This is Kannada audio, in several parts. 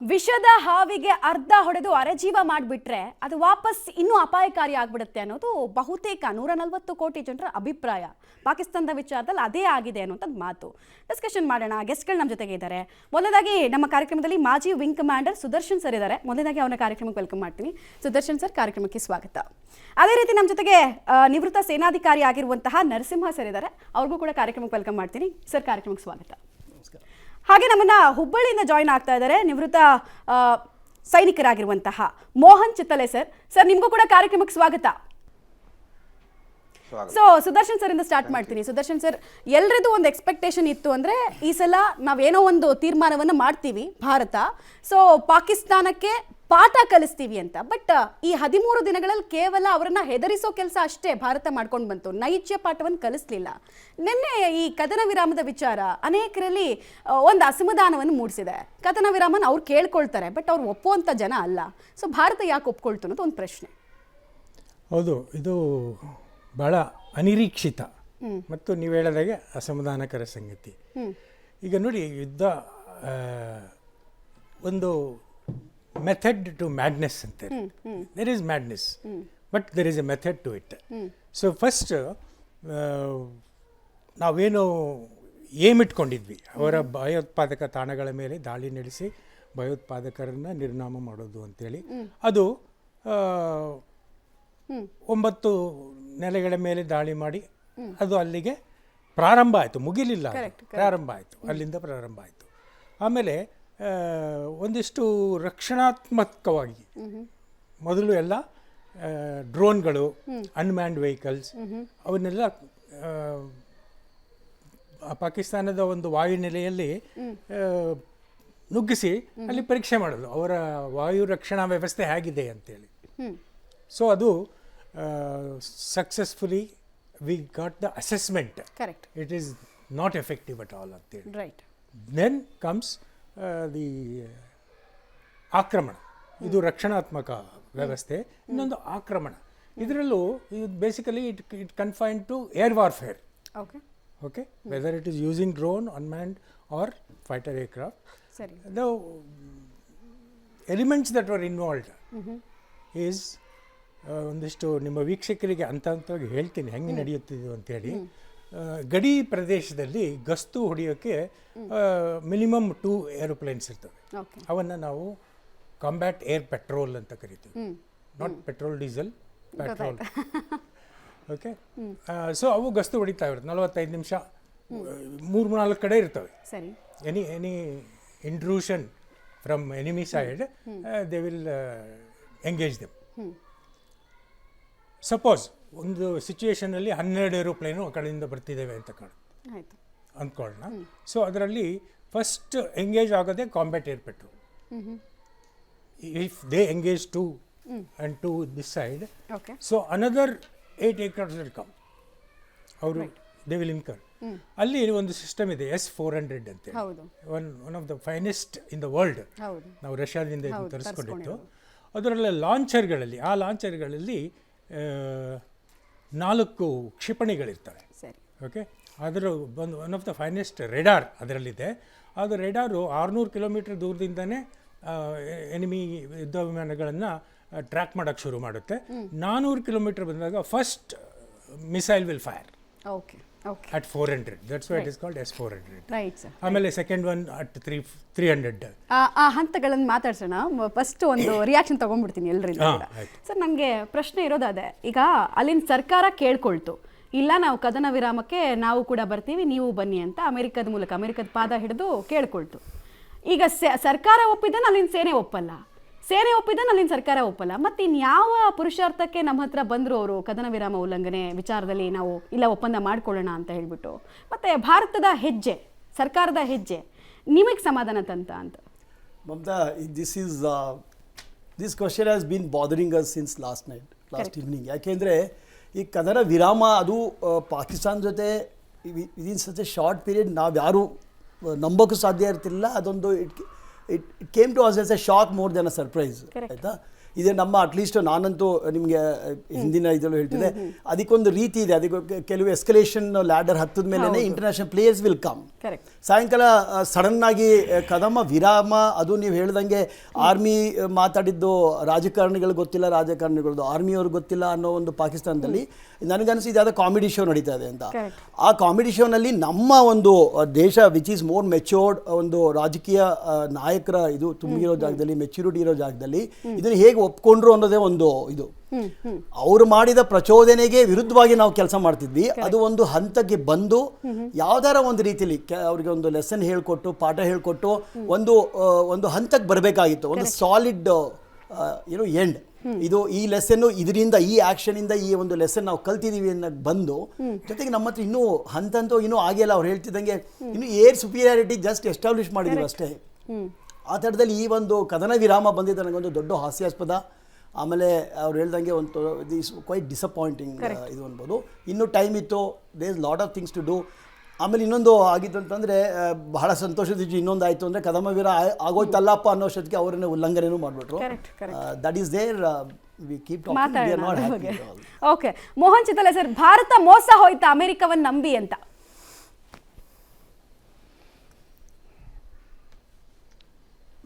ವಿಷದ ಹಾವಿಗೆ ಅರ್ಧ ಹೊಡೆದು ಅರೆಜೀವ ಮಾಡಿಬಿಟ್ರೆ ಅದು ವಾಪಸ್ ಇನ್ನೂ ಅಪಾಯಕಾರಿ ಆಗ್ಬಿಡುತ್ತೆ ಅನ್ನೋದು ಬಹುತೇಕ 140 ಕೋಟಿ ಜನರ ಅಭಿಪ್ರಾಯ. ಪಾಕಿಸ್ತಾನದ ವಿಚಾರದಲ್ಲಿ ಅದೇ ಆಗಿದೆ ಅನ್ನೋಂಥದ್ದು ಮಾತು. ಡಿಸ್ಕಷನ್ ಮಾಡೋಣ. ಗೆಸ್ಟ್ಗಳು ನಮ್ಮ ಜೊತೆಗೆ ಇದ್ದಾರೆ. ಮೊದಲಾಗಿ ನಮ್ಮ ಕಾರ್ಯಕ್ರಮದಲ್ಲಿ ಮಾಜಿ ವಿಂಗ್ ಕಮಾಂಡರ್ ಸುದರ್ಶನ್ ಸರ್ ಇದ್ದಾರೆ. ಮೊದಲಾಗಿ ಅವನ ಕಾರ್ಯಕ್ರಮಕ್ಕೆ ವೆಲ್ಕಮ್ ಮಾಡ್ತೀನಿ. ಸುದರ್ಶನ್ ಸರ್, ಕಾರ್ಯಕ್ರಮಕ್ಕೆ ಸ್ವಾಗತ. ಅದೇ ರೀತಿ ನಮ್ಮ ಜೊತೆಗೆ ನಿವೃತ್ತ ಸೇನಾಧಿಕಾರಿ ಆಗಿರುವಂತಹ ನರಸಿಂಹ ಸರ್ ಇದ್ದಾರೆ. ಅವ್ರಿಗೂ ಕೂಡ ಕಾರ್ಯಕ್ರಮಕ್ಕೆ ವೆಲ್ಕಮ್ ಮಾಡ್ತೀನಿ. ಸರ್, ಕಾರ್ಯಕ್ರಮಕ್ಕೆ ಸ್ವಾಗತ. ಹಾಗೆ ನಮ್ಮನ್ನ ಹುಬ್ಬಳ್ಳಿಯಿಂದ ಜಾಯಿನ್ ಆಗ್ತಾ ಇದ್ದಾರೆ ನಿವೃತ್ತ ಸೈನಿಕರಾಗಿರುವಂತಹ ಮೋಹನ್ ಚಿತ್ತಲೆ ಸರ್. ಸರ್, ನಿಮಗೂ ಕೂಡ ಕಾರ್ಯಕ್ರಮಕ್ಕೆ ಸ್ವಾಗತ. ಸೊ ಸುದರ್ಶನ್ ಸರ್ ಇಂದ ಸ್ಟಾರ್ಟ್ ಮಾಡ್ತೀನಿ. ಸುದರ್ಶನ್ ಸರ್, ಎಲ್ರಿಗೂ ಒಂದು ಎಕ್ಸ್ಪೆಕ್ಟೇಷನ್ ಇತ್ತು ಅಂದ್ರೆ ಈ ಸಲ ನಾವೇನೋ ಒಂದು ತೀರ್ಮಾನವನ್ನು ಮಾಡ್ತೀವಿ ಭಾರತ, ಸೊ ಪಾಕಿಸ್ತಾನಕ್ಕೆ ಪಾಠ ಕಲಿಸ್ತೀವಿ ಅಂತ. ಬಟ್ ಈ 13 ದಿನಗಳಲ್ಲಿ ಕೇವಲ ಅವರನ್ನ ಹೆದರಿಸೋ ಕೆಲಸ ಅಷ್ಟೇ ಭಾರತ ಮಾಡ್ಕೊಂಡು ಬಂತು, ನೈಜ ಪಾಠವನ್ನು ಕಲಿಸ್ಲಿಲ್ಲ. ನಿನ್ನೆ ಈ ಕದನ ವಿರಾಮದ ವಿಚಾರ ಅನೇಕರಲ್ಲಿ ಒಂದು ಅಸಮಾಧಾನವನ್ನು ಮೂಡಿಸಿದೆ. ಕದನ ವಿರಾಮನ ಅವ್ರು ಕೇಳ್ಕೊಳ್ತಾರೆ, ಬಟ್ ಅವ್ರು ಒಪ್ಪುವಂಥ ಜನ ಅಲ್ಲ. ಸೊ ಭಾರತ ಯಾಕೆ ಒಪ್ಕೊಳ್ತು ಅನ್ನೋದು ಒಂದು ಪ್ರಶ್ನೆ. ಹೌದು, ಇದು ಭಾಳ ಅನಿರೀಕ್ಷಿತ ಮತ್ತು ನೀವು ಹೇಳಿದಾಗೆ ಅಸಮಾಧಾನಕರ ಸಂಗತಿ. ಈಗ ನೋಡಿ, ಯುದ್ಧ ಒಂದು ಮೆಥಡ್ ಟು ಮ್ಯಾಡ್ನೆಸ್ ಅಂತಾರೆ. There is madness, but there is a method to it. So first ನಾವೇನು ಏಮ್ ಇಟ್ಕೊಂಡಿದ್ವಿ, ಅವರ ಭಯೋತ್ಪಾದಕ ತಾಣಗಳ ಮೇಲೆ ದಾಳಿ ನಡೆಸಿ ಭಯೋತ್ಪಾದಕರನ್ನು ನಿರ್ನಾಮ ಮಾಡೋದು ಅಂತೇಳಿ, ಅದು 9 ನೆಲೆಗಳ ಮೇಲೆ ದಾಳಿ ಮಾಡಿ ಅದು ಅಲ್ಲಿಗೆ ಪ್ರಾರಂಭ ಆಯಿತು, ಮುಗಿಲಿಲ್ಲ, ಪ್ರಾರಂಭ ಆಯಿತು, ಅಲ್ಲಿಂದ ಪ್ರಾರಂಭ ಆಯಿತು. ಆಮೇಲೆ ಒಂದಿಷ್ಟು ರಕ್ಷಣಾತ್ಮಕವಾಗಿ ಮೊದಲು ಎಲ್ಲ ಡ್ರೋನ್ಗಳು, ಅನ್ಮ್ಯಾನ್ಡ್ ವೆಹಿಕಲ್ಸ್ ಅವನ್ನೆಲ್ಲ ಪಾಕಿಸ್ತಾನದ ಒಂದು ವಾಯುನೆಲೆಯಲ್ಲಿ ನುಗ್ಗಿಸಿ ಅಲ್ಲಿ ಪರೀಕ್ಷೆ ಮಾಡೋದು, ಅವರ ವಾಯು ರಕ್ಷಣಾ ವ್ಯವಸ್ಥೆ ಹೇಗಿದೆ ಅಂತೇಳಿ. ಸೊ ಅದು successfully we got the assessment, it is not effective at all ಅಂತೇಳಿ. ದೆನ್ ಕಮ್ಸ್ ದಿ ಆಕ್ರಮಣ. ಇದು ರಕ್ಷಣಾತ್ಮಕ ವ್ಯವಸ್ಥೆ. ಇನ್ನೊಂದು ಆಕ್ರಮಣ. ಇದರಲ್ಲೂ basically it confined to air warfare. Okay, whether it is using drone, unmanned or fighter aircraft. The elements that were involved is ಒಂದಿಷ್ಟು ನಿಮ್ಮ ವೀಕ್ಷಕರಿಗೆ ಹಂತವಾಗಿ ಹೇಳ್ತೀನಿ ಹೆಂಗೆ ನಡೆಯುತ್ತಿದ್ದು ಅಂತೇಳಿ. ಗಡಿ ಪ್ರದೇಶದಲ್ಲಿ ಗಸ್ತು ಹೊಡೆಯೋಕ್ಕೆ ಮಿನಿಮಮ್ 2 ಏರೋಪ್ಲೇನ್ಸ್ ಇರ್ತವೆ. ಅವನ್ನು ನಾವು ಕಾಂಬ್ಯಾಟ್ ಏರ್ ಪೆಟ್ರೋಲ್ ಅಂತ ಕರಿತೀವಿ, not petrol diesel, petrol. Okay, so ಅವು ಗಸ್ತು ಹೊಡಿತಾ ಇರುತ್ತೆ 45 ನಿಮಿಷ, 3-4 ಕಡೆ ಇರ್ತವೆ. Any intrusion from enemy side they will engage them. Suppose ಒಂದು ಸಿಚುವೇಶನಲ್ಲಿ 12 ಏರೋಪ್ಲೇನು ಆ ಕಡೆಯಿಂದ ಬರ್ತಿದ್ದೇವೆ ಅಂತ ಅಂದ್ಕೊಳ್ಳೋಣ. ಸೊ ಅದರಲ್ಲಿ ಫಸ್ಟ್ ಎಂಗೇಜ್ ಆಗೋದೇ combat air petrol. If they engage 2 and 2 this side, so another 8 aircrafts will come. ಅವರು ದೇ ವಿಲ್ ಇನ್ಕರ್. ಅಲ್ಲಿ ಒಂದು ಸಿಸ್ಟಮ್ ಇದೆ, S-400 ಅಂತ, one of the finest in the world. ನಾವು ರಷ್ಯಾದಿಂದ ತರಿಸ್ಕೊಂಡಿದ್ದು. ಅದರಲ್ಲಿ ಲಾಂಚರ್ಗಳಲ್ಲಿ, ಆ ಲಾಂಚರ್ಗಳಲ್ಲಿ 4 ಕ್ಷಿಪಣಿಗಳಿರ್ತವೆ. ಓಕೆ, ಅದರ ಒಂದು one of the finest radar ಅದರಲ್ಲಿದೆ. ಅದು ರೆಡಾರು 600 ಕಿಲೋಮೀಟರ್ ದೂರದಿಂದನೇ ಎನಿಮಿ ಯುದ್ಧ ವಿಮಾನಗಳನ್ನು ಟ್ರ್ಯಾಕ್ ಮಾಡೋಕ್ಕೆ ಶುರು ಮಾಡುತ್ತೆ. 400 ಕಿಲೋಮೀಟರ್ ಬಂದಾಗ first missile will fire at 400. That's why it is called S-400. Right, sir. ಆಮೇಲೆ ಸೆಕೆಂಡ್ ಒನ್ at 300. ಆ ಹಂತಗಳನ್ನು ಮಾತಾಡ್ಸೋಣ. ಫಸ್ಟ್ ಒಂದು ರಿಯಾಕ್ಷನ್ ತಗೊಂಡ್ಬಿಡ್ತೀನಿ ಎಲ್ಲರಿಂದ. ಸರ್, ನನಗೆ ಪ್ರಶ್ನೆ ಇರೋದು ಅದೇ. ಈಗ ಅಲ್ಲಿನ ಸರ್ಕಾರ ಕೇಳ್ಕೊಳ್ತು, ಇಲ್ಲ ನಾವು ಕದನ ವಿರಾಮಕ್ಕೆ ನಾವು ಕೂಡ ಬರ್ತೀವಿ, ನೀವು ಬನ್ನಿ ಅಂತ ಅಮೆರಿಕದ ಮೂಲಕ, ಅಮೆರಿಕದ ಪಾದ ಹಿಡಿದು ಕೇಳ್ಕೊಳ್ತು. ಈಗ ಸರ್ಕಾರ ಒಪ್ಪಿದ್ದನ್ನು ಅಲ್ಲಿನ ಸೇನೆ ಒಪ್ಪಲ್ಲ, ಸೇನೆ ಒಪ್ಪಿದ್ದನ್ನು ಅಲ್ಲಿನ ಸರ್ಕಾರ ಒಪ್ಪಲ್ಲ. ಮತ್ತು ಇನ್ಯಾವ ಪುರುಷಾರ್ಥಕ್ಕೆ ನಮ್ಮ ಹತ್ರ ಬಂದರು ಅವರು ಕದನ ವಿರಾಮ ಉಲ್ಲಂಘನೆ ವಿಚಾರದಲ್ಲಿ ನಾವು ಇಲ್ಲ ಒಪ್ಪಂದ ಮಾಡ್ಕೊಳ್ಳೋಣ ಅಂತ ಹೇಳ್ಬಿಟ್ಟು? ಮತ್ತು ಭಾರತದ ಹೆಜ್ಜೆ, ಸರ್ಕಾರದ ಹೆಜ್ಜೆ ನಿಮಗೆ ಸಮಾಧಾನ ತಂತ ಅಂತ? Mamata, this question has been bothering us since last evening. ಯಾಕೆಂದರೆ ಈ ಕದನ ವಿರಾಮ ಅದು ಪಾಕಿಸ್ತಾನ ಜೊತೆ within such a short period ನಾವು ಯಾರೂ ನಂಬೋಕ್ಕೂ ಸಾಧ್ಯ ಇರ್ತಿಲ್ಲ. ಅದೊಂದು it came to us as a shock more than a surprise. ಆಯಿತಾ? ಇದೆ ನಮ್ಮ ಅಟ್ಲೀಸ್ಟ್ ನಾನಂತೂ ನಿಮಗೆ ಹಿಂದಿನ ಇದರಲ್ಲೂ ಹೇಳ್ತಿದ್ದೆ, ಅದಕ್ಕೊಂದು ರೀತಿ ಇದೆ, ಅದಕ್ಕೆ ಕೆಲವು ಎಸ್ಕಲೇಷನ್ ಲ್ಯಾಡರ್ ಹತ್ತದ ಮೇಲೆ international players will come. Correct. ಸಾಯಂಕಾಲ ಸಡನ್ ಆಗಿ ಕದಮ ವಿರಾಮ, ಅದು ನೀವು ಹೇಳ್ದಂಗೆ ಆರ್ಮಿ ಮಾತಾಡಿದ್ದು ರಾಜಕಾರಣಿಗಳು ಗೊತ್ತಿಲ್ಲ, ರಾಜಕಾರಣಿಗಳದ್ದು ಆರ್ಮಿಯವ್ರಿಗೆ ಗೊತ್ತಿಲ್ಲ ಅನ್ನೋ ಒಂದು ಪಾಕಿಸ್ತಾನದಲ್ಲಿ ನನಗನ್ಸಿ ಯಾವುದೋ ಕಾಮಿಡಿ ಶೋ ನಡೀತಾ ಇದೆ ಅಂತ. ಆ ಕಾಮಿಡಿ ಶೋನಲ್ಲಿ ನಮ್ಮ ಒಂದು ದೇಶ ವಿಚ್ ಈಸ್ ಮೋರ್ ಮೆಚ್ಯೂರ್ಡ್ ಒಂದು ರಾಜಕೀಯ ನಾಯಕರ ಇದು ತುಂಬಿರೋ ಜಾಗದಲ್ಲಿ, ಮೆಚ್ಯೂರಿಟಿ ಇರೋ ಜಾಗದಲ್ಲಿ ಇದನ್ನು ಹೇಗೆ ಒಪ್ಕೊಂಡ್ರು ಅನ್ನೋದೇ ಒಂದು ಇದು. ಅವರು ಮಾಡಿದ ಪ್ರಚೋದನೆಗೆ ವಿರುದ್ಧವಾಗಿ ನಾವು ಕೆಲಸ ಮಾಡ್ತಿದ್ವಿ. ಅದು ಒಂದು ಹಂತಕ್ಕೆ ಬಂದು ಯಾವ್ದಾರ ಒಂದು ರೀತಿಯಲ್ಲಿ ಅವ್ರಿಗೆ ಒಂದು ಲೆಸನ್ ಹೇಳ್ಕೊಟ್ಟು, ಪಾಠ ಹೇಳ್ಕೊಟ್ಟು ಒಂದು ಹಂತಕ್ಕೆ ಬರಬೇಕಾಗಿತ್ತು, ಒಂದು ಸಾಲಿಡ್ ಎಂಡ್. ಇದು ಈ ಲೆಸನ್ನು, ಇದರಿಂದ ಈ ಆಕ್ಷನಿಂದ ಈ ಒಂದು ಲೆಸನ್ ನಾವು ಕಲ್ತಿದೀವಿ ಅನ್ನೋ ಬಂದು, ಜೊತೆಗೆ ನಮ್ಮ ಹತ್ರ ಇನ್ನೂ ಹಂತಂತೂ ಇನ್ನೂ ಆಗಿಲ್ಲ. ಅವ್ರು ಹೇಳ್ತಿದ್ದಂಗೆ ಇನ್ನು ಏರ್ ಸುಪೀರಿಯಾರಿಟಿ ಜಸ್ಟ್ ಎಸ್ಟಾಬ್ಲಿಷ್ ಮಾಡಿದೀವಿ ಅಷ್ಟೇ. ಆ ಥರದಲ್ಲಿ ಈ ಒಂದು ಕದನ ವಿರಾಮ ಬಂದಿದ್ದು ನನಗೊಂದು ದೊಡ್ಡ ಹಾಸ್ಯಾಸ್ಪದ. ಆಮೇಲೆ ಅವ್ರು ಹೇಳ್ದಂಗೆ ಒಂದು ದಿಸ್ ಕ್ವೈಟ್ ಡಿಸಪಾಯಿಂಟಿಂಗ್ ಇದು ಅನ್ಬೋದು. ಇನ್ನೂ ಟೈಮ್ ಇತ್ತು, there is lot of things to do. ಆಮೇಲೆ ಇನ್ನೊಂದು ಆಗಿತ್ತು ಅಂತಂದರೆ ಬಹಳ ಸಂತೋಷದ ಇನ್ನೊಂದು ಆಯಿತು ಅಂದರೆ ಕದಮ ವೀರ ಆಗೋಯ್ತಲ್ಲಪ್ಪ ಅನ್ನೋಷ್ಟೊತ್ತಿಗೆ ಅವರನ್ನೇ ಉಲ್ಲಂಘನೆನೂ ಮಾಡಿಬಿಟ್ರು. That is there we keep talking, we are not happy. Okay, Mohan Chitale sir, Bharat ಮೋಸ ಹೋಯ್ತಾ ಅಮೆರಿಕವನ್ನು ನಂಬಿ ಅಂತ?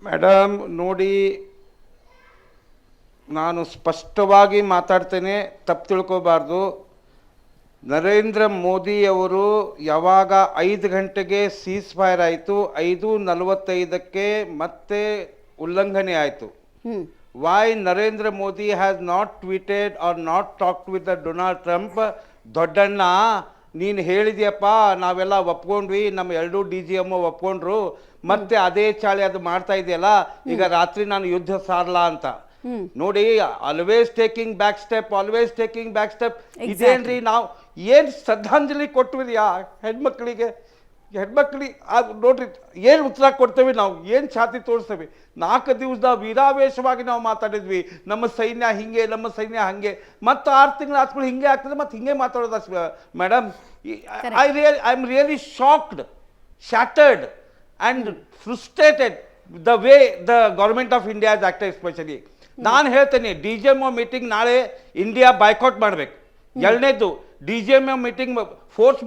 ಮೇಡಮ್ ನೋಡಿ, ನಾನು ಸ್ಪಷ್ಟವಾಗಿ ಮಾತಾಡ್ತೇನೆ, ತಪ್ಪು ತಿಳ್ಕೋಬಾರ್ದು. ನರೇಂದ್ರ ಮೋದಿಯವರು ಯಾವಾಗ 5 ಗಂಟೆಗೆ ಸೀಸ್ ಫೈರ್ ಆಯಿತು, 5:45ಕ್ಕೆ ಮತ್ತೆ ಉಲ್ಲಂಘನೆ ಆಯಿತು. Why Narendra Modi has not tweeted or not talked with the Donald Trump? ದೊಡ್ಡಣ್ಣ, ನೀನು ಹೇಳಿದ್ಯಪ್ಪ, ನಾವೆಲ್ಲ ಒಪ್ಕೊಂಡ್ವಿ, ನಮ್ಮ 2 DGM ಒಪ್ಕೊಂಡ್ರು, ಮತ್ತೆ ಅದೇ ಚಾಳಿ ಅದು ಮಾಡ್ತಾ ಇದೆಯಲ್ಲ, ಈಗ ರಾತ್ರಿ ನಾನು ಯುದ್ಧ ಸಾರಲ್ಲ ಅಂತ. ನೋಡಿ, ಆಲ್ವೇಸ್ ಟೇಕಿಂಗ್ ಬ್ಯಾಕ್ ಸ್ಟೆಪ್. ಇದೇನ್ರಿ, ನಾವು ಏನು ಶ್ರದ್ಧಾಂಜಲಿ ಕೊಟ್ವಿದ್ಯಾ ಹೆಣ್ಮಕ್ಳಿಗೆ ನೋಡ್ರಿ, ಏನು ಉತ್ತರ ಕೊಡ್ತೇವೆ ನಾವು, ಏನು ಛಾತಿ ತೋರಿಸ್ತೇವೆ? 4 ದಿವಸದ ವೀರಾವೇಶವಾಗಿ ನಾವು ಮಾತಾಡಿದ್ವಿ, ನಮ್ಮ ಸೈನ್ಯ ಹಿಂಗೆ, ನಮ್ಮ ಸೈನ್ಯ ಹಂಗೆ, ಮತ್ತು 6 ತಿಂಗಳು ಆದ್ಮೇಲೆ ಹಿಂಗೆ ಆಗ್ತದೆ, ಮತ್ತು ಹಿಂಗೆ ಮಾತಾಡೋದು. Madam, I am really shocked, shattered and frustrated the way the government of India has acted. Especially ನಾನು ಹೇಳ್ತೇನೆ, DGMO ಮೀಟಿಂಗ್ ನಾಳೆ ಇಂಡಿಯಾ ಬಾಯ್ಕಾಟ್ ಮಾಡಬೇಕು. 2ನೇದು, DGMO ಮೀಟಿಂಗ್ ಫೋರ್ಸ್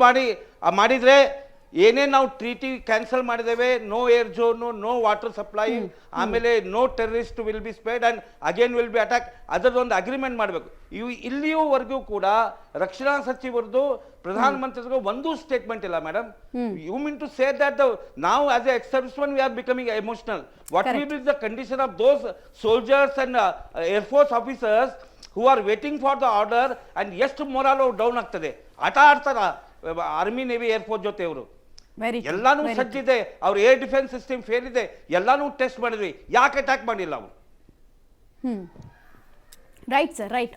ಮಾಡಿದರೆ ಏನೇನು ನಾವು ಟ್ರೀಟಿ ಕ್ಯಾನ್ಸಲ್ ಮಾಡಿದ್ದೇವೆ, no air zone, no water supply, ಆಮೇಲೆ no terrorist will be spread and again will be attack, ಅದರದೊಂದು ಅಗ್ರಿಮೆಂಟ್ ಮಾಡಬೇಕು. ಇಲ್ಲಿಯವರೆಗೂ ಕೂಡ ರಕ್ಷಣಾ ಸಚಿವರದು, ಪ್ರಧಾನಮಂತ್ರಿಗಳು ಒಂದು ಸ್ಟೇಟ್ಮೆಂಟ್ ಇಲ್ಲ. Madam, you mean to say that ನಾವು as a ex-serviceman we are becoming emotional. What will be the condition of those soldiers and air force officers who are waiting for the order, and ಎಷ್ಟು ಮೊರಾಲು ಡೌನ್ ಆಗ್ತದೆ. ಆಟ ಆಡ್ತಾರ ಆರ್ಮಿ, ನೇವಿ, ಏರ್ಫೋರ್ಸ್ ಜೊತೆ ಅವರು. ಎಲ್ಲಾನು ಸಜ್ಜಿದೆ, ಅವ್ರ ಏರ್ ಡಿಫೆನ್ಸ್ ಸಿಸ್ಟಮ್ ಫೇಲ್ ಇದೆ, ಎಲ್ಲಾನು ಟೆಸ್ಟ್ ಮಾಡಿದ್ವಿ, ಯಾಕೆ ಅಟ್ಯಾಕ್ ಮಾಡಿಲ್ಲ ಅವರು? Right sir, right.